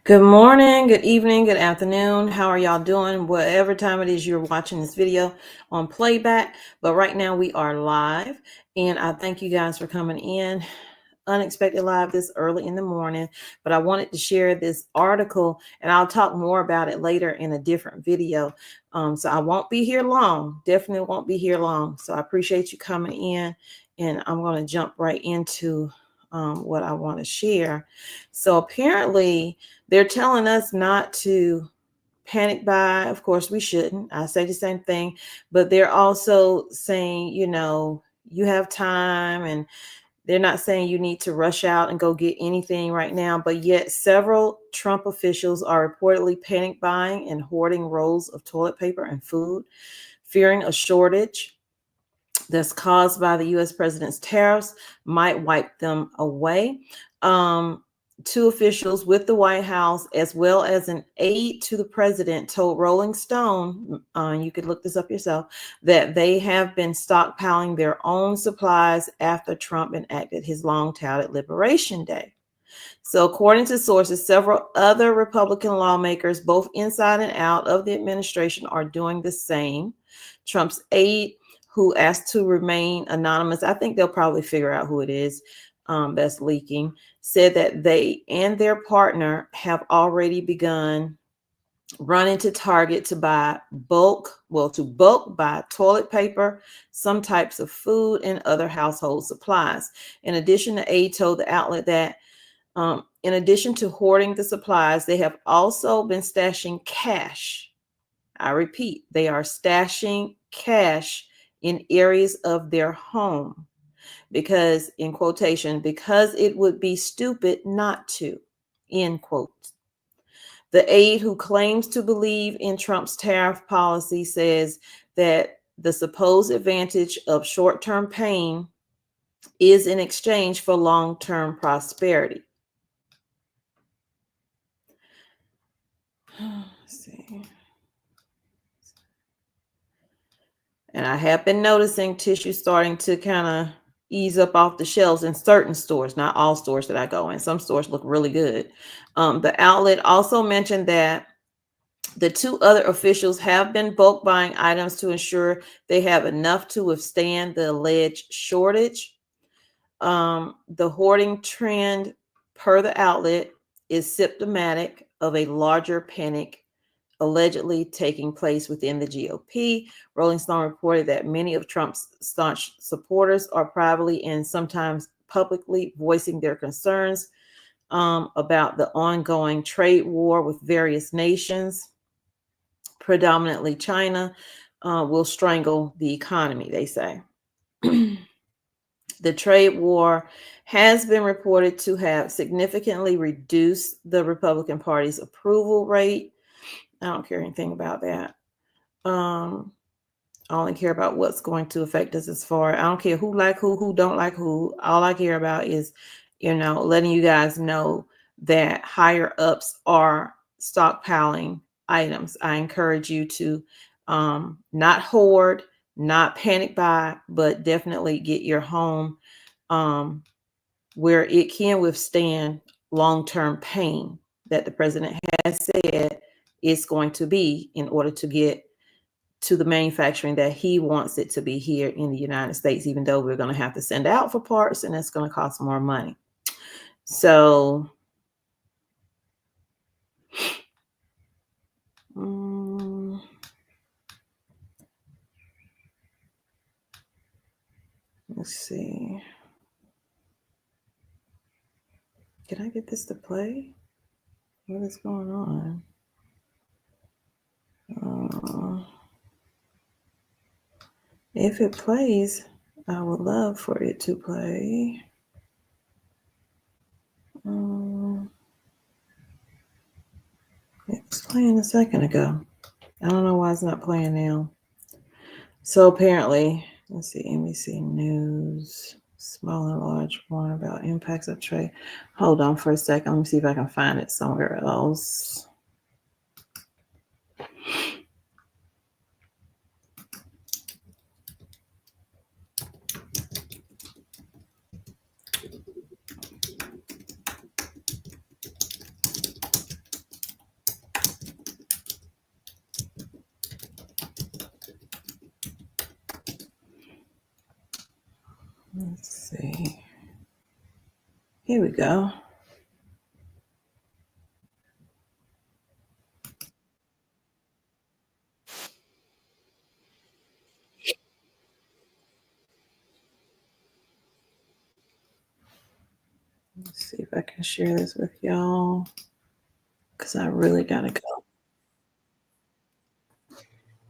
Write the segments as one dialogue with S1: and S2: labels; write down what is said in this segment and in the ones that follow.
S1: Good morning, good evening, good afternoon. How are y'all doing? Whatever time it is you're watching this video on playback. But right now we are live, and I thank you guys for coming in. Unexpected live this early in the morning, but I wanted to share this article, and I'll talk more about it later in a different video. So I won't be here long. Definitely won't be here long. So I appreciate you coming in, and I'm going to jump right into what I want to share. So apparently, they're telling us not to panic buy. Of course, we shouldn't. I say the same thing, but they're also saying, you have time, and they're not saying you need to rush out and go get anything right now. But yet several Trump officials are reportedly panic buying and hoarding rolls of toilet paper and food, fearing a shortage that's caused by the U.S. president's tariffs might wipe them away. Two officials with the White House, as well as an aide to the president, told Rolling Stone, you could look this up yourself, that they have been stockpiling their own supplies after Trump enacted his long-touted Liberation Day. So according to sources, several other Republican lawmakers, both inside and out of the administration, are doing the same. Trump's aide, who asked to remain anonymous, I think they'll probably figure out who it is that's leaking, said that they and their partner have already begun running to Target to buy bulk buy toilet paper, some types of food, and other household supplies. In addition, the aide told the outlet that in addition to hoarding the supplies, they have also been stashing cash. I repeat, they are stashing cash in areas of their home because, in quotation, because it would be stupid not to, end quote. The aide, who claims to believe in Trump's tariff policy, says that the supposed advantage of short-term pain is in exchange for long-term prosperity. Let's see. And I have been noticing tissue starting to kind of ease up off the shelves in certain stores, not all stores that I go in. Some stores look really good. The outlet also mentioned that the two other officials have been bulk buying items to ensure they have enough to withstand the alleged shortage. The hoarding trend, per the outlet, is symptomatic of a larger panic allegedly taking place within the GOP. Rolling Stone reported that many of Trump's staunch supporters are privately and sometimes publicly voicing their concerns about the ongoing trade war with various nations, predominantly China, will strangle the economy, they say. The trade war has been reported to have significantly reduced the Republican Party's approval rate. I don't care anything about that. I only care about what's going to affect us as far. I don't care who like who don't like who. All I care about is, letting you guys know that higher ups are stockpiling items. I encourage you to not hoard, not panic buy, but definitely get your home where it can withstand long-term pain that the president has said it's going to be in order to get to the manufacturing that he wants it to be here in the United States, even though we're going to have to send out for parts and it's going to cost more money. So let's see. Can I get this to play? What is going on? If it plays, I would love for it to play. It was playing a second ago. I don't know why it's not playing now. So apparently, let's see, NBC News, small and large one about impacts of trade. Hold on for a second. Let me see if I can find it somewhere else. Let's see. Here we go. Let's see if I can share this with y'all, because I really gotta go.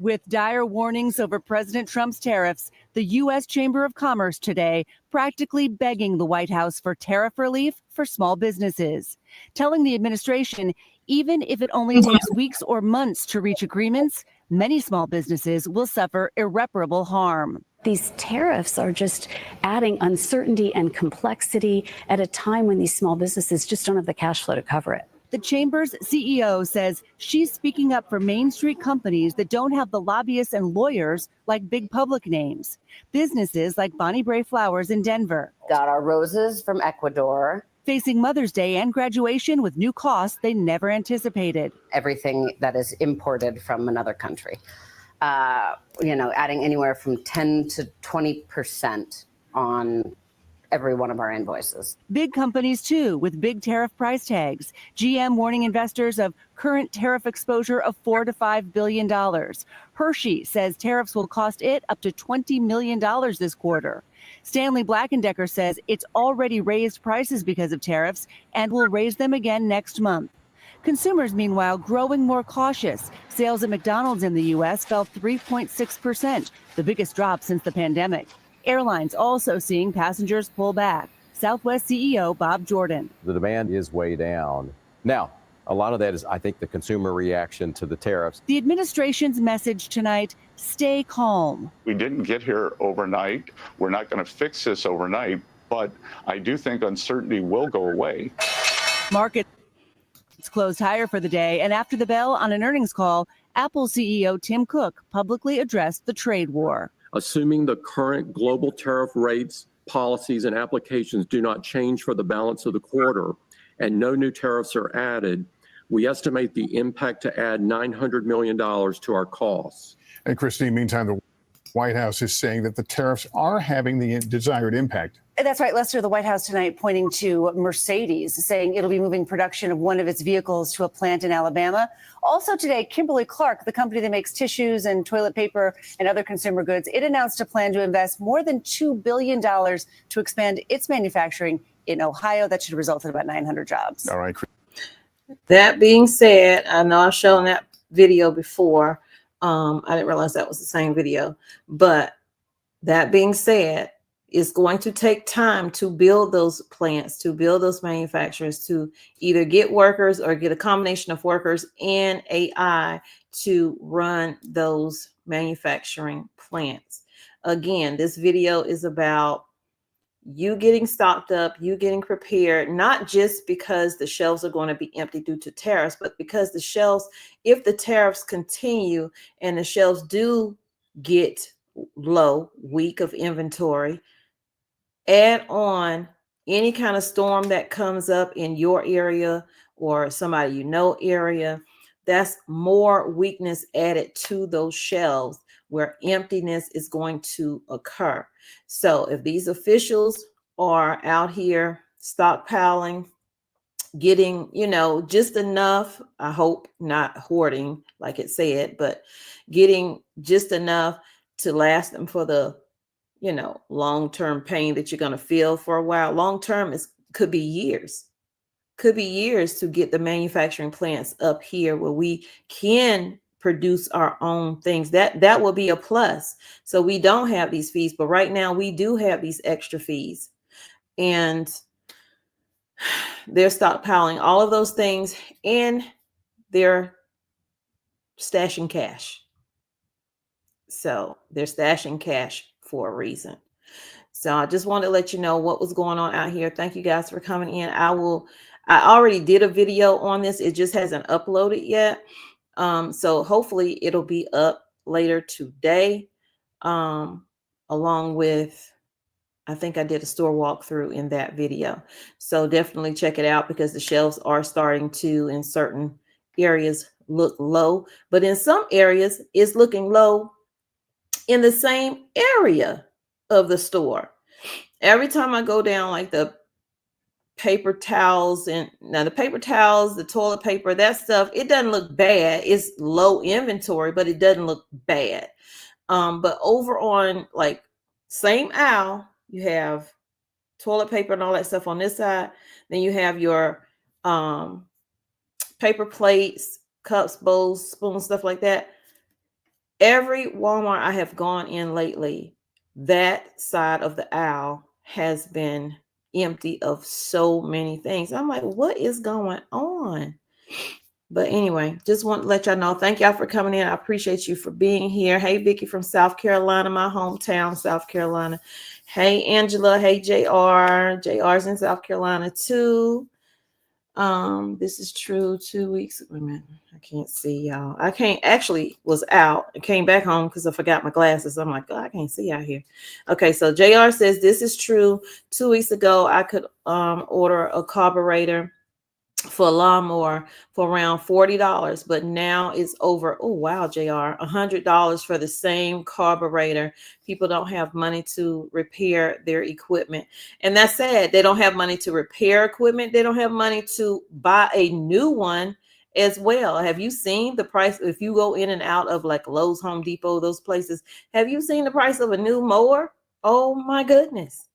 S2: With dire warnings over President Trump's tariffs, the U.S. Chamber of Commerce today practically begging the White House for tariff relief for small businesses, telling the administration even if it only takes weeks or months to reach agreements, many small businesses will suffer irreparable harm.
S3: These tariffs are just adding uncertainty and complexity at a time when these small businesses just don't have the cash flow to cover it.
S2: The Chamber's CEO says she's speaking up for Main Street companies that don't have the lobbyists and lawyers like big public names. Businesses like Bonnie Bray Flowers in Denver.
S4: Got our roses from Ecuador.
S2: Facing Mother's Day and graduation with new costs they never anticipated.
S4: Everything that is imported from another country. Adding anywhere from 10 to 20% on every one of our invoices.
S2: Big companies, too, with big tariff price tags. GM warning investors of current tariff exposure of $4 to $5 billion. Hershey says tariffs will cost it up to $20 million this quarter. Stanley Black & Decker says it's already raised prices because of tariffs and will raise them again next month. Consumers, meanwhile, growing more cautious. Sales at McDonald's in the U.S. fell 3.6%, the biggest drop since the pandemic. Airlines also seeing passengers pull back. Southwest CEO Bob Jordan.
S5: The demand is way down. Now, a lot of that is, I think, the consumer reaction to the tariffs.
S2: The administration's message tonight, stay calm.
S6: We didn't get here overnight. We're not going to fix this overnight, but I do think uncertainty will go away.
S2: Markets closed higher for the day, and after the bell on an earnings call, Apple CEO Tim Cook publicly addressed the trade war.
S7: Assuming the current global tariff rates, policies, and applications do not change for the balance of the quarter and no new tariffs are added, we estimate the impact to add $900 million to our costs.
S8: And Christine, meantime, the White House is saying that the tariffs are having the desired impact.
S9: That's right, Lester. The White House tonight pointing to Mercedes, saying it'll be moving production of one of its vehicles to a plant in Alabama. Also today, Kimberly-Clark, the company that makes tissues and toilet paper and other consumer goods, it announced a plan to invest more than $2 billion to expand its manufacturing in Ohio. That should result in about 900 jobs.
S8: All right.
S1: That being said, I know I've shown that video before. I didn't realize that was the same video. But that being said, it's going to take time to build those plants, to build those manufacturers, to either get workers or get a combination of workers and AI to run those manufacturing plants. Again, this video is about you getting stocked up, you getting prepared, not just because the shelves are going to be empty due to tariffs, but because the shelves, if the tariffs continue and the shelves do get low, week of inventory, add on any kind of storm that comes up in your area or somebody you know area, that's more weakness added to those shelves where emptiness is going to occur. So if these officials are out here stockpiling, getting, just enough, I hope not hoarding, like it said, but getting just enough to last them for the long-term pain that you're going to feel for a while. Long-term could be years to get the manufacturing plants up here where we can produce our own things. That will be a plus. So we don't have these fees, but right now we do have these extra fees, and they're stockpiling all of those things and they're stashing cash. So they're stashing cash for a reason. So I just wanted to let you know what was going on out here. Thank you guys for coming in. I already did a video on this. It just hasn't uploaded yet. So hopefully it'll be up later today. Along with, I think I did a store walkthrough in that video. So definitely check it out because the shelves are starting to, in certain areas, look low. But in some areas, it's looking low in the same area of the store. every time I go down like the paper towels, and now the paper towels, the toilet paper, that stuff, it doesn't look bad. It's low inventory, but it doesn't look bad. But over on like same aisle, you have toilet paper and all that stuff on this side. Then you have your paper plates, cups, bowls, spoons, stuff like that. Every Walmart I have gone in lately, that side of the aisle has been empty of so many things. I'm like, what is going on? But anyway, just want to let y'all know. Thank y'all for coming in. I appreciate you for being here. Hey, Vicky from South Carolina, my hometown, South Carolina. Hey, Angela. Hey, JR. JR's in South Carolina too. This is true. 2 weeks. Wait a minute. I can't see y'all. I can't actually was out and came back home because I forgot my glasses. I'm like, oh, I can't see out here. Okay, so JR says this is true. 2 weeks ago, I could order a carburetor for a lawnmower for around $40, but now it's over, oh wow, JR, $100 for the same carburetor. People don't have money to repair their equipment, and that's sad. They don't have money to repair equipment. They don't have money to buy a new one as well. Have you seen the price? If you go in and out of like Lowe's, Home Depot, those places, have you seen the price of a new mower? Oh my goodness,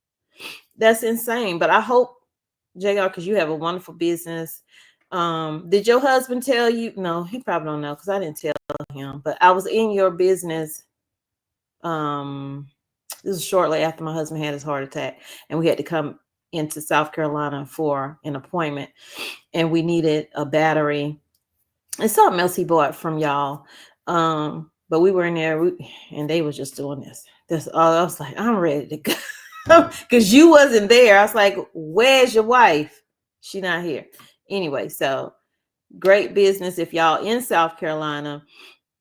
S1: that's insane. But I hope, JR, because you have a wonderful business. Did your husband tell you? No, he probably don't know because I didn't tell him. But I was in your business. This was shortly after my husband had his heart attack, and we had to come into South Carolina for an appointment, and we needed a battery and something else he bought from y'all. But we were in there, and they was just doing this. This, I was like, I'm ready to go. Because you wasn't there. I was like, where's your wife? She not here. Anyway, so great business. If y'all in South Carolina,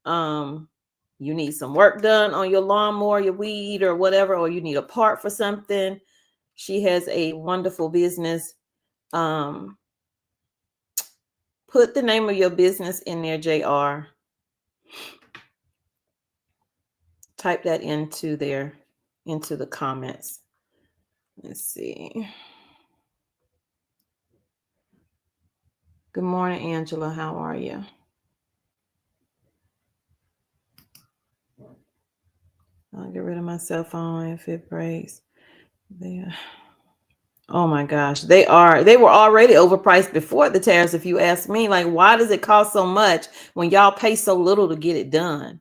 S1: you need some work done on your lawnmower, your weed or whatever, or you need a part for something, she has a wonderful business. Put the name of your business in there, JR. Type that into there, into the comments. Let's see. Good morning, Angela. How are you? I'll get rid of my cell phone if it breaks. Oh my gosh, they were already overpriced before the tariffs. If you ask me, like, why does it cost so much when y'all pay so little to get it done?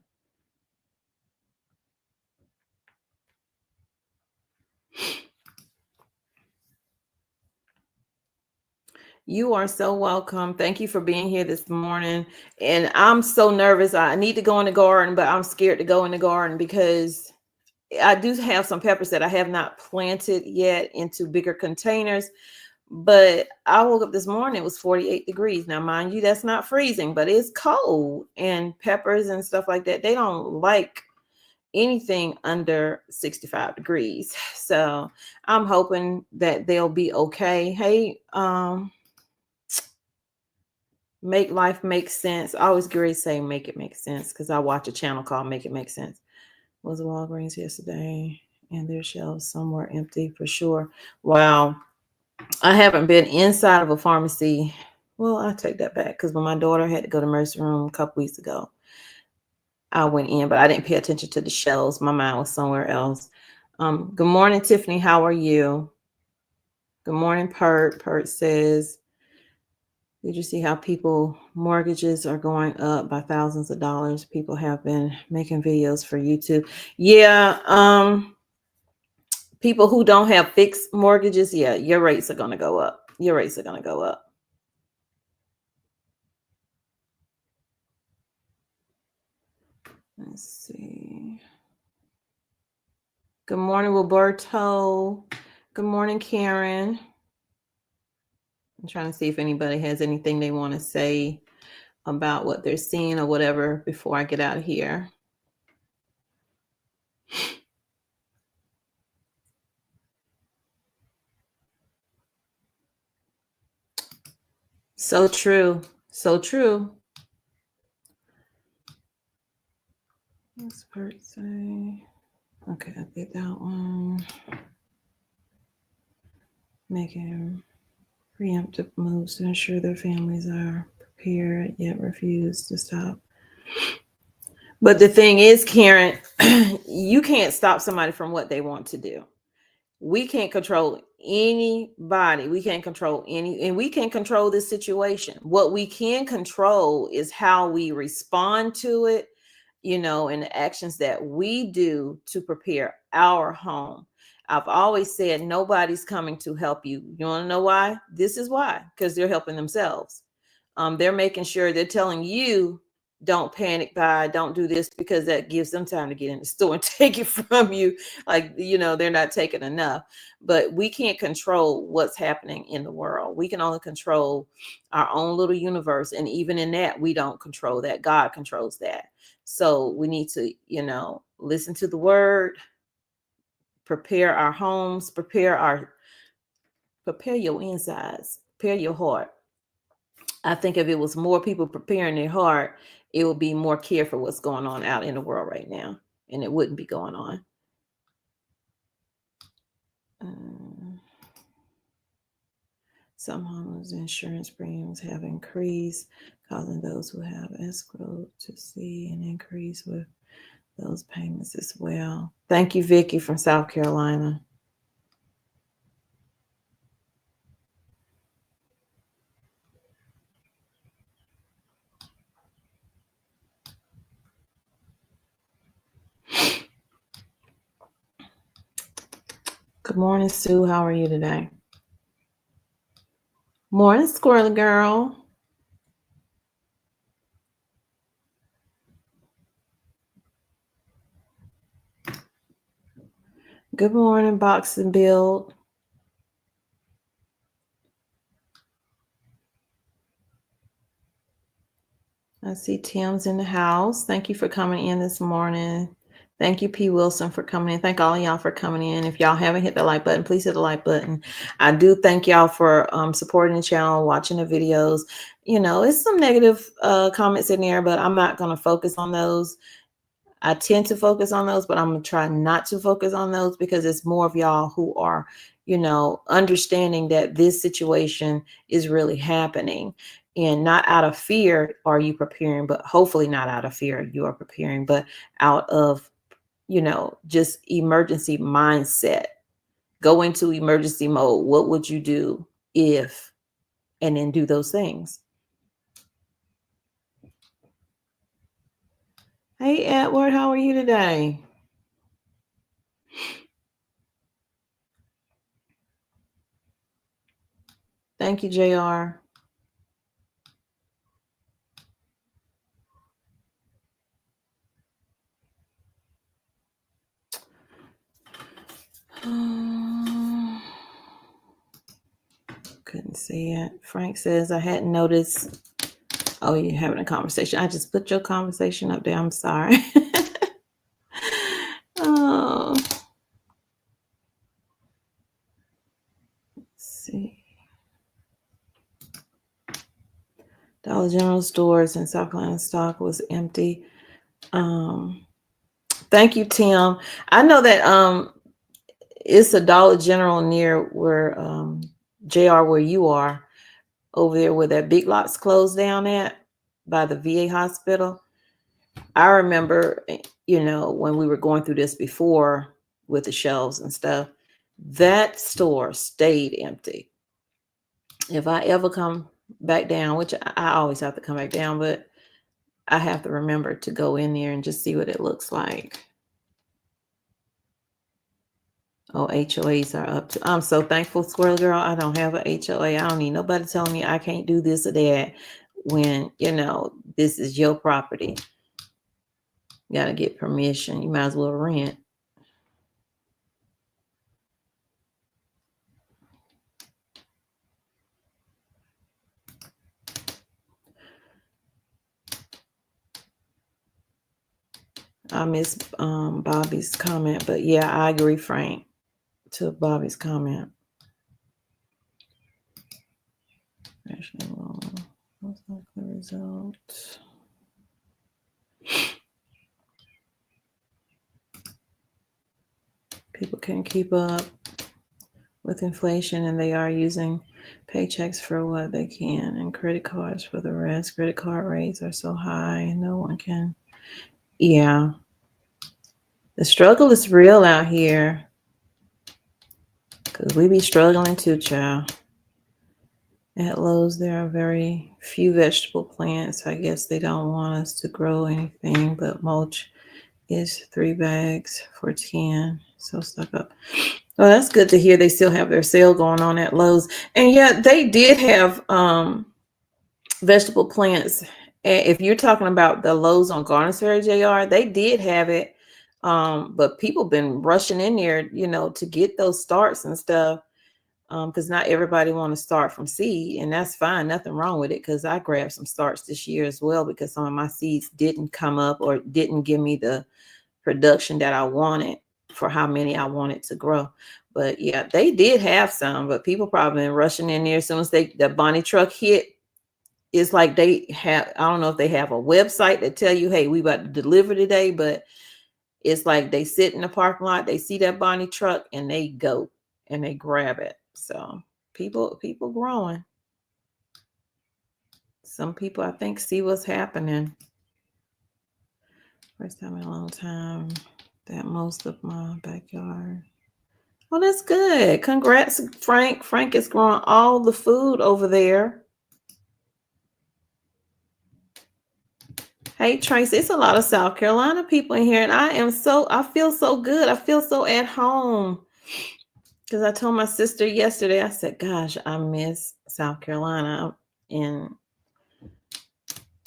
S1: You are so welcome. Thank you for being here this morning. And I'm so nervous. I need to go in the garden, but I'm scared to go in the garden because I do have some peppers that I have not planted yet into bigger containers. But I woke up this morning, it was 48 degrees. Now, mind you, that's not freezing, but it's cold. And peppers and stuff like that, they don't like anything under 65 degrees. So I'm hoping that they'll be okay. Hey, Make Life Make Sense. I always great say make it make sense because I watch a channel called Make It Make Sense. Was Walgreens yesterday and their shelves somewhere empty for sure. Wow. I haven't been inside of a pharmacy. Well, I take that back because when my daughter had to go to emergency room a couple weeks ago, I went in, but I didn't pay attention to the shelves. My mind was somewhere else. Good morning, Tiffany. How are you? Good morning, Pert. Pert says, did you see how people mortgages are going up by thousands of dollars? People have been making videos for YouTube. Yeah. People who don't have fixed mortgages, yeah, your rates are going to go up. Your rates are going to go up. Let's see. Good morning, Roberto. Good morning, Karen. I'm trying to see if anybody has anything they want to say about what they're seeing or whatever before I get out of here. So true. So true. What's Bert say? Okay, I did that one. making preemptive moves to ensure their families are prepared, yet refuse to stop. But the thing is, Karen, you can't stop somebody from what they want to do. We can't control anybody. We can't control and we can control this situation. What we can control is how we respond to it, and the actions that we do to prepare our home. I've always said nobody's coming to help you. You want to know why? This is why, because they're helping themselves. They're making sure they're telling you, don't panic buy, don't do this, because that gives them time to get in the store and take it from you. Like, they're not taking enough. But we can't control what's happening in the world. We can only control our own little universe. And even in that, we don't control that. God controls that. So we need to, listen to the word, prepare our homes, prepare your insides, prepare your heart. I think if it was more people preparing their heart, it would be more care for what's going on out in the world right now, and it wouldn't be going on. Some homeowners' insurance premiums have increased, causing those who have escrow to see an increase with those payments as well. Thank you, Vicky from South Carolina. Good morning, Sue. How are you today? Morning, Squirrely Girl. Good morning, Box and Build. I see Tim's in the house. Thank you for coming in this morning. Thank you, P. Wilson, for coming in. Thank all of y'all for coming in. If y'all haven't hit the like button, please hit the like button. I do thank y'all for supporting the channel, watching the videos. It's some negative comments in there, but I'm not going to focus on those. I tend to focus on those, but I'm going to try not to focus on those, because it's more of y'all who are, understanding that this situation is really happening. And not out of fear are you preparing, but hopefully not out of fear you are preparing, but out of, just emergency mindset. Go into emergency mode. What would you do if, and then do those things. Hey, Edward, how are you today? Thank you, JR. Couldn't see it. Frank says, I hadn't noticed. Oh, you're having a conversation. I just put your conversation up there. I'm sorry. Oh. Let's see. Dollar General stores in South Carolina stock was empty. Thank you, Tim. I know that it's a Dollar General near where JR, where you are, over there where that Big Lots closed down at by the VA hospital. I remember, when we were going through this before with the shelves and stuff, that store stayed empty. If I ever come back down, which I always have to come back down, but I have to remember to go in there and just see what it looks like. Oh, HOAs are up to. I'm so thankful, Squirrel Girl. I don't have a HOA. I don't need nobody telling me I can't do this or that when, this is your property. You got to get permission. You might as well rent. I miss Bobby's comment, but yeah, I agree, Frank, to Bobby's comment. Actually, what's like the result? People can't keep up with inflation, and they are using paychecks for what they can and credit cards for the rest. Credit card rates are so high and no one can. Yeah. The struggle is real out here. Because we be struggling too, child. At Lowe's, there are very few vegetable plants. I guess they don't want us to grow anything, but mulch is 3 bags for 10. So stuck up. Well, that's good to hear. They still have their sale going on at Lowe's. And yeah, they did have vegetable plants. If you're talking about the Lowe's on Garners Ferry, JR, they did have it. But people been rushing in there, you know, to get those starts and stuff. Because not everybody want to start from seed, and that's fine. Nothing wrong with it, because I grabbed some starts this year as well because some of my seeds didn't come up or didn't give me the production that I wanted for how many I wanted to grow. But yeah, they did have some, but people probably been rushing in there as soon as the Bonnie truck hit. It's like they have, I don't know if they have a website that tell you, hey, we about to deliver today, but it's like they sit in the parking lot, they see that Bonnie truck and they go and they grab it. So people growing. Some people, I think, see what's happening. First time in a long time that most of my backyard. Well, that's good. Congrats, Frank. Frank is growing all the food over there. Hey, Tracy, it's a lot of South Carolina people in here, and I feel so good. I feel so at home. Because I told my sister yesterday, I said, gosh, I miss South Carolina. And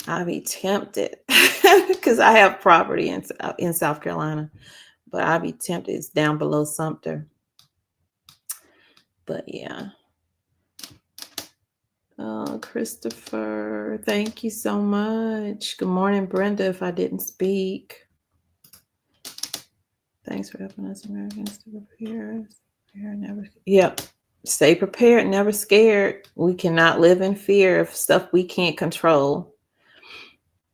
S1: I'd be tempted because I have property in South Carolina, but I'd be tempted. It's down below Sumter. But yeah. Oh, Christopher, thank you so much. Good morning, Brenda, if I didn't speak. Thanks for helping us Americans to prepare. Yep. Stay prepared, never scared. We cannot live in fear of stuff we can't control.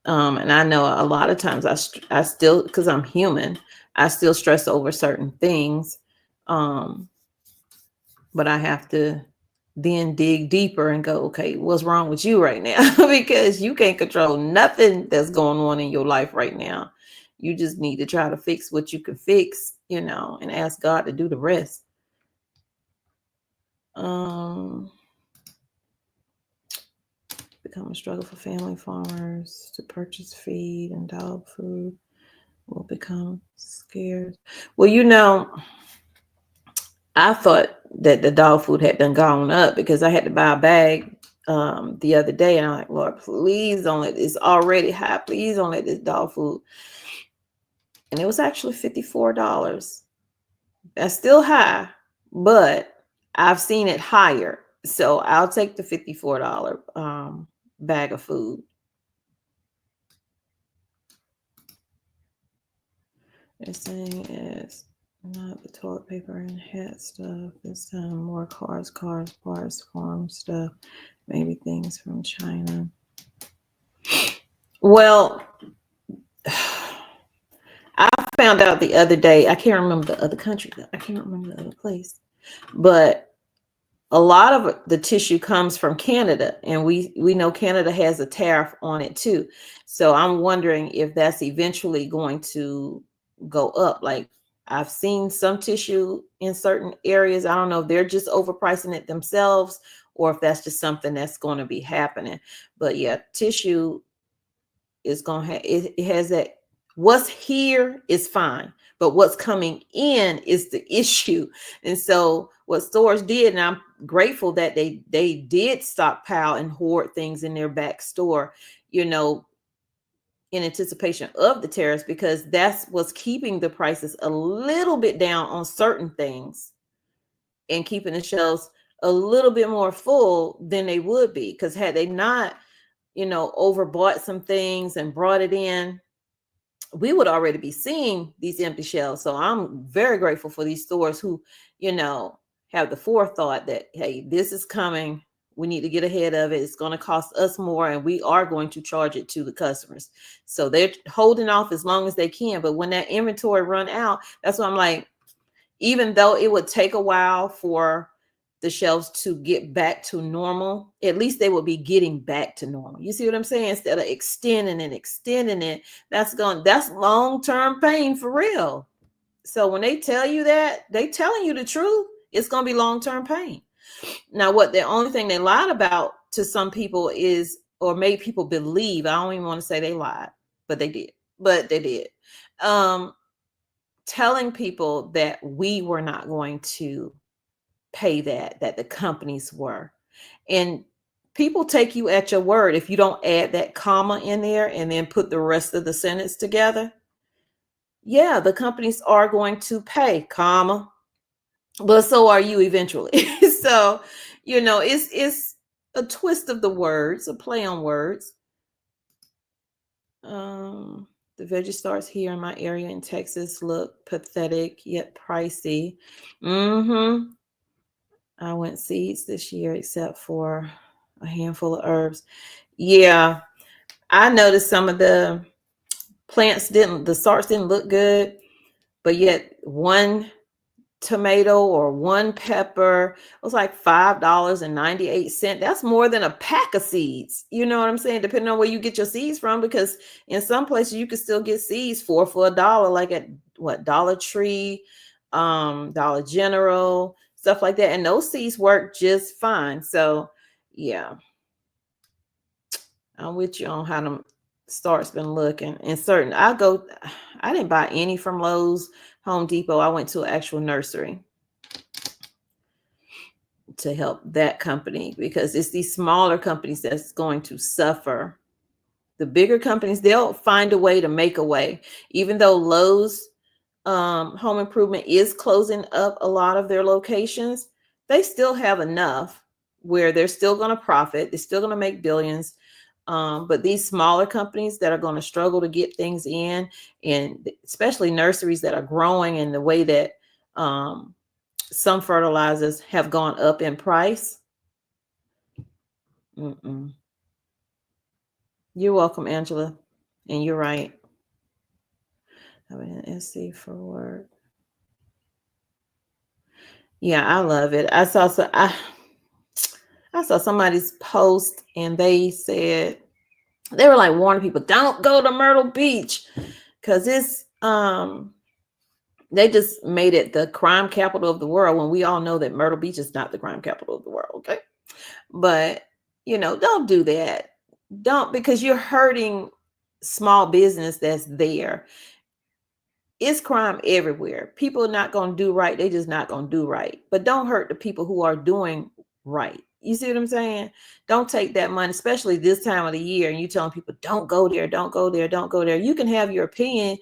S1: And I know a lot of times I still, because I'm human, I still stress over certain things. But I have to then dig deeper and go, okay, what's wrong with you right now? Because you can't control nothing that's going on in your life right now. You just need to try to fix what you can fix, you know, and ask God to do the rest. Become a struggle for family farmers to purchase feed and dog food will become scarce. Well, you know, I thought that the dog food had done gone up because I had to buy a bag the other day, and I'm like, Lord, please don't let this already high. Please don't let this dog food. And it was actually $54. That's still high, but I've seen it higher. So I'll take the $54 bag of food. They're saying it's not the toilet paper and hat stuff. This time more cars, parts, farm stuff, maybe things from China. Well, I found out the other day, I can't remember the other country, I can't remember the other place, but a lot of the tissue comes from Canada, and we know Canada has a tariff on it too. So I'm wondering if that's eventually going to go up. Like, I've seen some tissue in certain areas. I don't know if they're just overpricing it themselves or if that's just something that's going to be happening. But yeah, tissue is going to have, it has that. What's here is fine, but what's coming in is the issue. And so what stores did, and I'm grateful that they did stockpile and hoard things in their back store, you know, in anticipation of the tariffs, because that's what's keeping the prices a little bit down on certain things and keeping the shelves a little bit more full than they would be. Because had they not, you know, overbought some things and brought it in, we would already be seeing these empty shelves. So I'm very grateful for these stores who, you know, have the forethought that, hey, this is coming. We need to get ahead of it. It's going to cost us more, and we are going to charge it to the customers. So they're holding off as long as they can. But when that inventory run out, that's why I'm like, even though it would take a while for the shelves to get back to normal, at least they will be getting back to normal. You see what I'm saying? Instead of extending it, that's long-term pain for real. So when they tell you that, they telling you the truth. It's going to be long-term pain. Now, the only thing they lied about to some people is, or made people believe, I don't even want to say they lied, but they did. Telling people that we were not going to pay that the companies were. And people take you at your word if you don't add that comma in there and then put the rest of the sentence together. Yeah, the companies are going to pay, comma, but so are you eventually. So, it's a twist of the words, a play on words. The veggie starts here in my area in Texas look pathetic yet pricey. I went seeds this year except for a handful of herbs. Yeah, I noticed some of the plants the starts didn't look good, but yet one tomato or one pepper was like $5.98. That's more than a pack of seeds. You know what I'm saying? Depending on where you get your seeds from, because in some places you can still get seeds for $1, like at Dollar Tree, Dollar General, stuff like that. And those seeds work just fine. So yeah, I'm with you on how them starts been looking. And certain, I didn't buy any from Lowe's, Home Depot. I went to an actual nursery to help that company, because it's these smaller companies that's going to suffer. The bigger companies, they'll find a way to make a way. Even though Lowe's Home Improvement is closing up a lot of their locations, they still have enough where they're still going to profit. They're still going to make billions. But these smaller companies that are going to struggle to get things in, and especially nurseries that are growing in the way that some fertilizers have gone up in price. You're welcome, Angela. And you're right. Having an SC for work. Yeah, I love it. I saw somebody's post and they said, they were like warning people, don't go to Myrtle Beach, because it's they just made it the crime capital of the world, when we all know that Myrtle Beach is not the crime capital of the world. Okay. But don't do that. Don't, because you're hurting small business that's there. It's crime everywhere. People are not going to do right. They just not going to do right. But don't hurt the people who are doing right. You see what I'm saying? Don't take that money, especially this time of the year, and you telling people, don't go there, don't go there, don't go there. You can have your opinion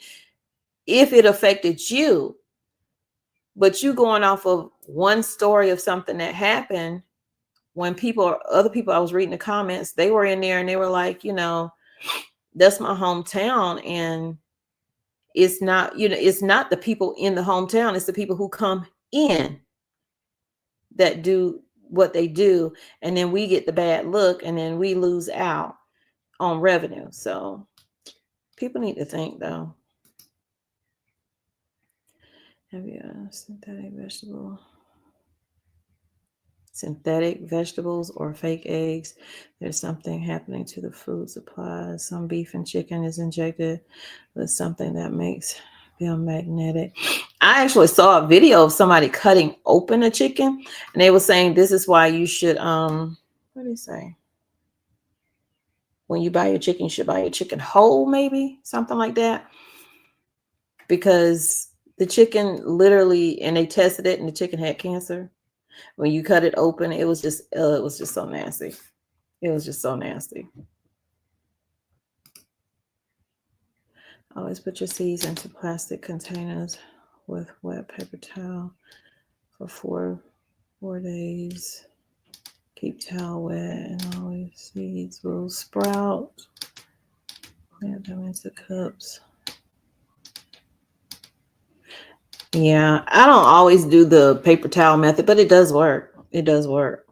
S1: if it affected you, but you going off of one story of something that happened, when other people, I was reading the comments, they were in there and they were like, that's my hometown. And it's not, it's not the people in the hometown. It's the people who come in that do what they do. And then we get the bad look, and then we lose out on revenue. So people need to think, though. Have you synthetic vegetables or fake eggs? There's something happening to the food supply. Some beef and chicken is injected with something that makes them magnetic. I actually saw a video of somebody cutting open a chicken, and they were saying this is why you should what do they say? When you buy your chicken, you should buy your chicken whole, maybe something like that, because the chicken literally, and they tested it, and the chicken had cancer. When you cut it open, it was just so nasty. It was just so nasty. Always put your seeds into plastic containers with wet paper towel for 4 days. Keep towel wet, and always seeds will sprout. Plant them into cups. Yeah, I don't always do the paper towel method, but it does work. It does work.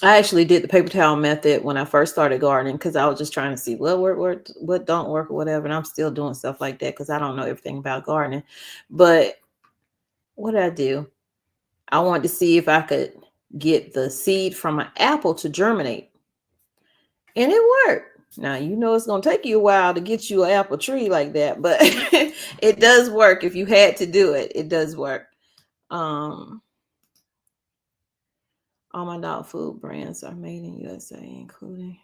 S1: I actually did the paper towel method when I first started gardening, because I was just trying to see what worked, what don't work, or whatever. And I'm still doing stuff like that because I don't know everything about gardening. But what did I do? I wanted to see if I could get the seed from an apple to germinate. And it worked. Now, you know, it's going to take you a while to get you an apple tree like that, but it does work. If you had to do it, it does work. All my dog food brands are made in USA, including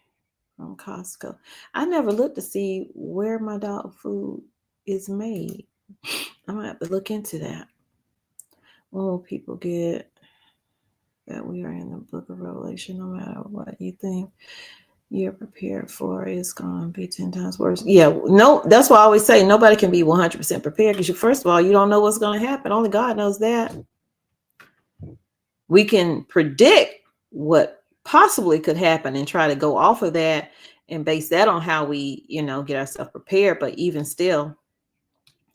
S1: from Costco. I never looked to see where my dog food is made. I'm going to have to look into that. When will people get that we are in the book of Revelation? No matter what you think you're prepared for, it's going to be 10 times worse. Yeah, no, that's why I always say nobody can be 100% prepared, because first of all, you don't know what's going to happen. Only God knows that. We can predict what possibly could happen and try to go off of that and base that on how we, you know, get ourselves prepared. But even still,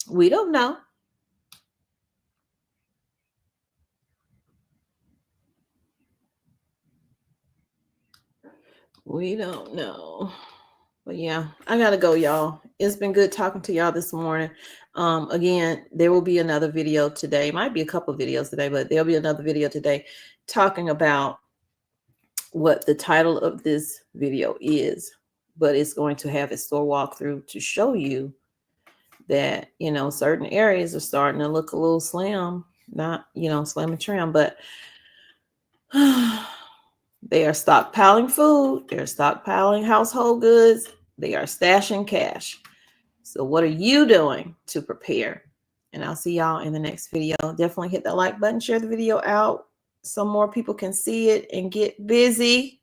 S1: we don't know. We don't know. But yeah, I gotta go, y'all. It's been good talking to y'all this morning. Again, there will be another video today. Might be a couple of videos today, but there'll be another video today talking about what the title of this video is. But it's going to have a store walkthrough to show you that, you know, certain areas are starting to look a little slim. Not, you know, slim and trim, but they are stockpiling food. They're stockpiling household goods. They are stashing cash. So what are you doing to prepare? And I'll see y'all in the next video. Definitely hit that like button, share the video out so more people can see it and get busy.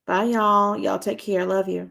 S1: Bye, y'all. Y'all take care. Love you.